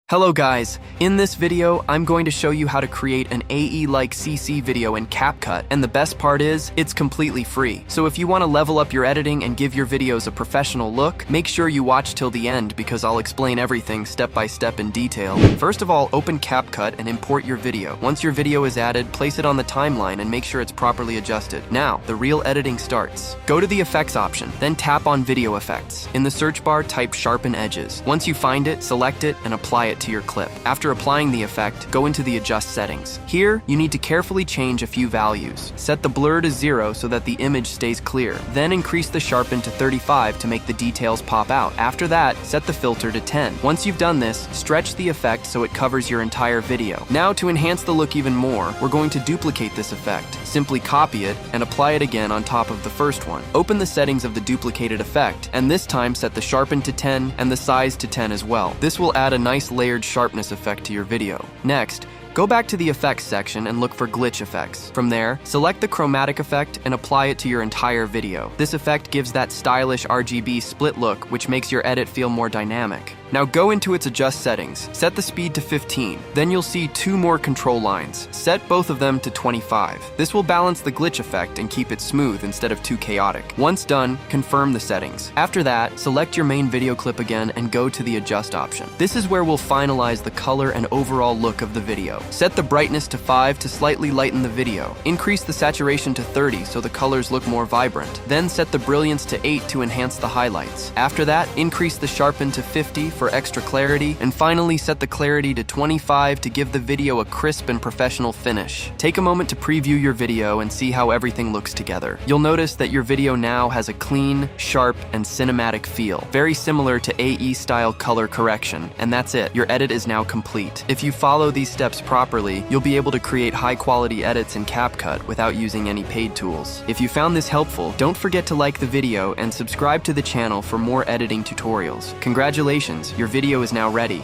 Hello guys, in this video, I'm going to show you how to create an AE-like CC video in CapCut, and the best part is, it's completely free. So if you want to level up your editing and give your videos a professional look, make sure you watch till the end because I'll explain everything step by step in detail. First of all, open CapCut and import your video. Once your video is added, place it on the timeline and make sure it's properly adjusted. Now, the real editing starts. Go to the Effects option, then tap on Video Effects. In the search bar, type Sharpen Edges. Once you find it, select it and apply it to your clip. After applying the effect, go into the Adjust settings. Here, you need to carefully change a few values. Set the blur to 0 so that the image stays clear. Then increase the sharpen to 35 to make the details pop out. After that, set the filter to 10. Once you've done this, stretch the effect so it covers your entire video. Now, to enhance the look even more, we're going to duplicate this effect. Simply copy it and apply it again on top of the first one. Open the settings of the duplicated effect, and this time set the sharpen to 10 and the size to 10 as well. This will add a nice layered sharpness effect to your video. Next, go back to the Effects section and look for Glitch Effects. From there, select the Chromatic effect and apply it to your entire video. This effect gives that stylish RGB split look, which makes your edit feel more dynamic. Now go into its Adjust settings, set the speed to 15, then you'll see two more control lines. Set both of them to 25. This will balance the glitch effect and keep it smooth instead of too chaotic. Once done, confirm the settings. After that, select your main video clip again and go to the Adjust option. This is where we'll finalize the color and overall look of the video. Set the brightness to 5 to slightly lighten the video. Increase the saturation to 30 so the colors look more vibrant. Then set the brilliance to 8 to enhance the highlights. After that, increase the sharpen to 50 for extra clarity, and finally set the clarity to 25 to give the video a crisp and professional finish. Take a moment to preview your video and see how everything looks together. You'll notice that your video now has a clean, sharp, and cinematic feel, very similar to AE-style color correction, and that's it. Your edit is now complete. If you follow these steps properly, you'll be able to create high-quality edits in CapCut without using any paid tools. If you found this helpful, don't forget to like the video and subscribe to the channel for more editing tutorials. Congratulations, your video is now ready.